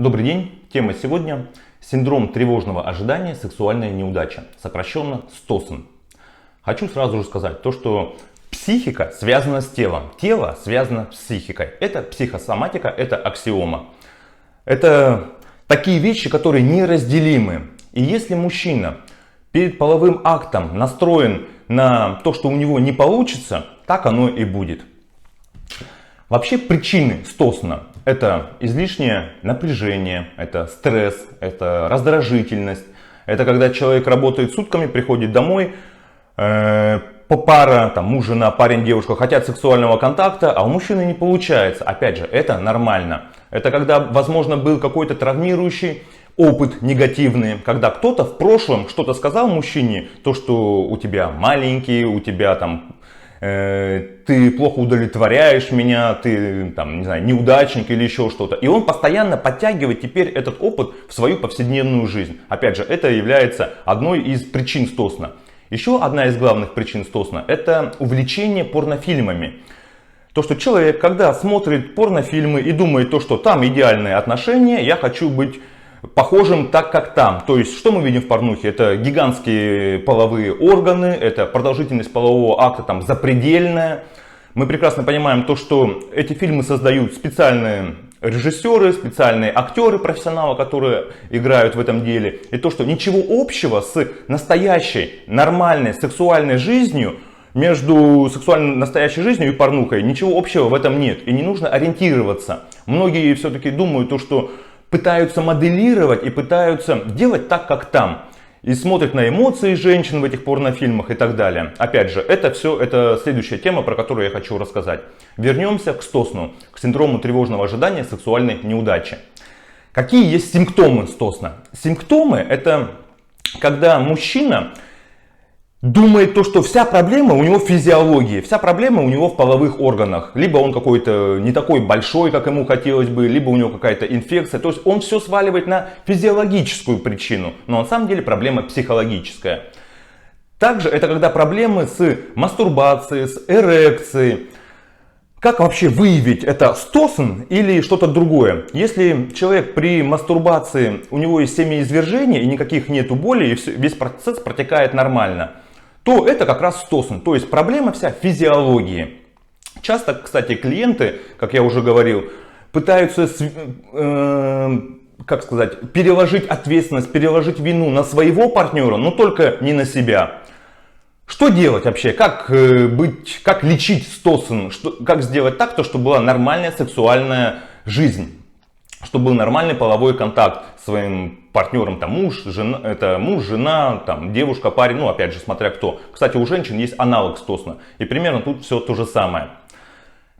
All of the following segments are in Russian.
Добрый день. Тема сегодня: синдром тревожного ожидания, сексуальная неудача, сокращенно СТОСН. Хочу сразу же сказать то, что психика связана с телом, тело связано с психикой. Это психосоматика, это аксиома. Это такие вещи, которые неразделимы. И если мужчина перед половым актом настроен на то, что у него не получится, так оно и будет. Вообще причины СТОСНа — это излишнее напряжение, это стресс, это раздражительность. Это когда человек работает сутками, приходит домой, пара, там, муж, жена, парень, девушка хотят сексуального контакта, а у мужчины не получается. Опять же, это нормально. Это когда, возможно, был какой-то травмирующий опыт негативный, когда кто-то в прошлом что-то сказал мужчине, то, что у тебя маленький, у тебя там ты плохо удовлетворяешь меня, ты там, не знаю, неудачник или еще что-то. И он постоянно подтягивает теперь этот опыт в свою повседневную жизнь. Опять же, это является одной из причин СТОСНа. Еще одна из главных причин СТОСНа — это увлечение порнофильмами. То, что человек, когда смотрит порнофильмы и думает то, что там идеальные отношения, я хочу быть похожим так, как там. То есть, что мы видим в порнухе? Это гигантские половые органы, это продолжительность полового акта там запредельная. Мы прекрасно понимаем то, что эти фильмы создают специальные режиссеры, специальные актеры, профессионалы, которые играют в этом деле. И то, что ничего общего с настоящей, нормальной сексуальной жизнью, между сексуальной настоящей жизнью и порнухой, ничего общего в этом нет. И не нужно ориентироваться. Многие все-таки думают то, что пытаются моделировать и пытаются делать так, как там. И смотрят на эмоции женщин в этих порнофильмах и так далее. Опять же, это следующая тема, про которую я хочу рассказать. Вернемся к СТОСНу, к синдрому тревожного ожидания сексуальной неудачи. Какие есть симптомы СТОСНа? Симптомы — это когда мужчина думает то, что вся проблема у него в физиологии, вся проблема у него в половых органах. Либо он какой-то не такой большой, как ему хотелось бы, либо у него какая-то инфекция. То есть он все сваливает на физиологическую причину, но на самом деле проблема психологическая. Также это когда проблемы с мастурбацией, с эрекцией. Как вообще выявить, это СТОСН или что-то другое? Если человек при мастурбации, у него есть семяизвержение и никаких нету боли, и весь процесс протекает нормально, то это как раз СТОСН, то есть проблема вся в физиологии. Часто, кстати, клиенты, как я уже говорил, пытаются, переложить ответственность, переложить вину на своего партнера, но только не на себя. Что делать вообще? Как лечить СТОСН? Как сделать так, чтобы была нормальная сексуальная жизнь? Чтобы был нормальный половой контакт с своим партнером, там муж, жена, там девушка, парень, ну опять же смотря кто. Кстати, у женщин есть аналог СТОСНа, и примерно тут все то же самое.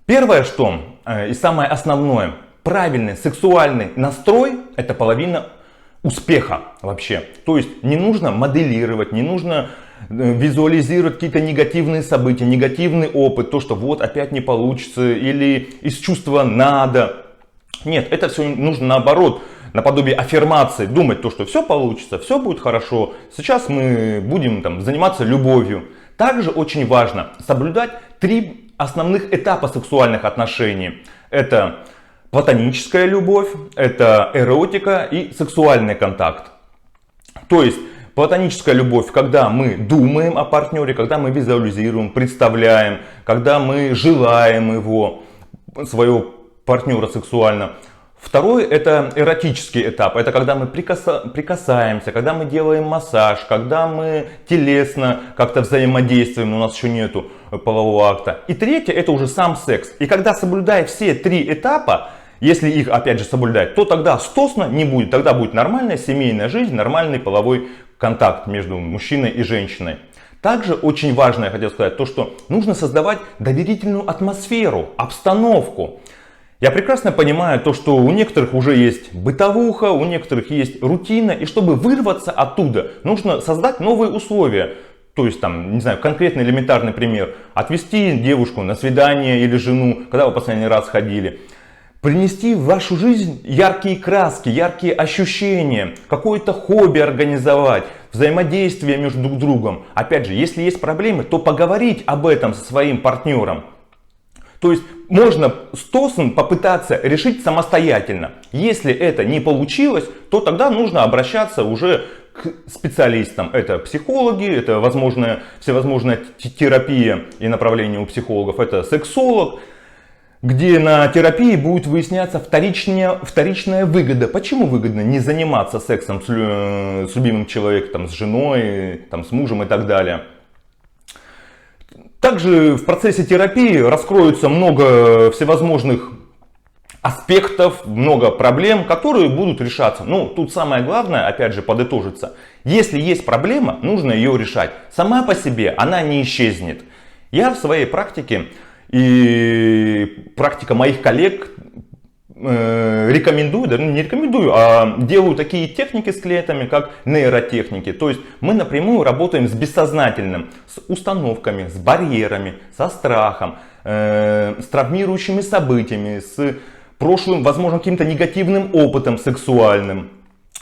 Первое, что и самое основное, правильный сексуальный настрой — это половина успеха вообще. То есть не нужно моделировать, не нужно визуализировать какие-то негативные события, негативный опыт, то, что вот опять не получится или из чувства надо. Нет, это все нужно наоборот, наподобие аффирмации, думать то, что все получится, все будет хорошо, сейчас мы будем заниматься любовью. Также очень важно соблюдать 3 основных этапа сексуальных отношений. Это платоническая любовь, это эротика и сексуальный контакт. То есть платоническая любовь, когда мы думаем о партнере, когда мы визуализируем, представляем, когда мы желаем его, своего партнера сексуально. Второй — это эротический этап. Это когда мы прикасаемся, когда мы делаем массаж, когда мы телесно как-то взаимодействуем, но у нас еще нету полового акта. И третье — это уже сам секс. И когда, соблюдая все 3 этапа, если их опять же соблюдать, то тогда СТОСНа не будет. Тогда будет нормальная семейная жизнь, нормальный половой контакт между мужчиной и женщиной. Также очень важно, я хотел сказать, то, что нужно создавать доверительную атмосферу, обстановку. Я прекрасно понимаю то, что у некоторых уже есть бытовуха, у некоторых есть рутина, и чтобы вырваться оттуда, нужно создать новые условия. То есть, не знаю, конкретный элементарный пример. Отвезти девушку на свидание или жену, когда вы последний раз ходили. Принести в вашу жизнь яркие краски, яркие ощущения, какое-то хобби организовать, взаимодействие между друг другом. Опять же, если есть проблемы, то поговорить об этом со своим партнером. То есть можно СТОСН попытаться решить самостоятельно. Если это не получилось, то тогда нужно обращаться уже к специалистам. Это психологи, это всевозможная терапия и направление у психологов. Это сексолог, где на терапии будет выясняться вторичная выгода. Почему выгодно не заниматься сексом с любимым человеком, с женой, с мужем и так далее. Также в процессе терапии раскроется много всевозможных аспектов, много проблем, которые будут решаться. Ну, тут самое главное, опять же, подытожиться. Если есть проблема, нужно ее решать. Сама по себе она не исчезнет. Я в своей практике и практика моих коллег рекомендую, даже не рекомендую, а делаю такие техники с клиентами, как нейротехники. То есть мы напрямую работаем с бессознательным, с установками, с барьерами, со страхом, с травмирующими событиями, с прошлым, возможно, каким-то негативным опытом сексуальным.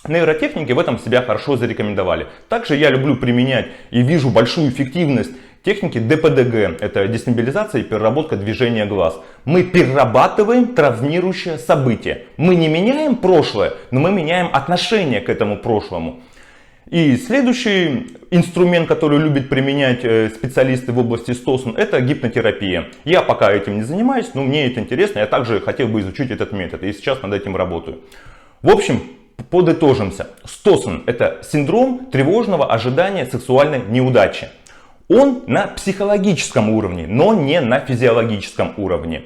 Нейротехники в этом себя хорошо зарекомендовали. Также я люблю применять и вижу большую эффективность техники ДПДГ. Это дестабилизация и переработка движения глаз. Мы перерабатываем травмирующее событие. Мы не меняем прошлое, но мы меняем отношение к этому прошлому. И следующий инструмент, который любят применять специалисты в области СТОСН, это гипнотерапия. Я пока этим не занимаюсь, но мне это интересно. Я также хотел бы изучить этот метод и сейчас над этим работаю. В общем, подытожимся. СТОСН – это синдром тревожного ожидания сексуальной неудачи. Он на психологическом уровне, но не на физиологическом уровне.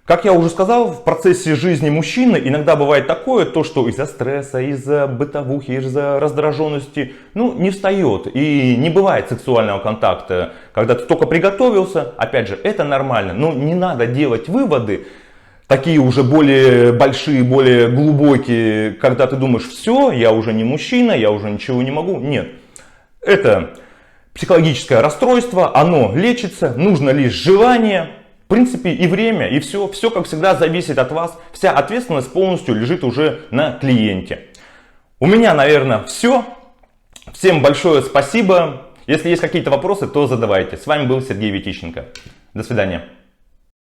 Как я уже сказал, в процессе жизни мужчины иногда бывает такое, то что из-за стресса, из-за бытовухи, из-за раздраженности, не встает и не бывает сексуального контакта. Когда ты только приготовился, опять же, это нормально, но не надо делать выводы, такие уже более большие, более глубокие, когда ты думаешь, все, я уже не мужчина, я уже ничего не могу. Нет, это психологическое расстройство, оно лечится, нужно лишь желание, в принципе и время, и все. Все, как всегда, зависит от вас. Вся ответственность полностью лежит уже на клиенте. У меня, наверное, все. Всем большое спасибо. Если есть какие-то вопросы, то задавайте. С вами был Сергей Витищенко. До свидания.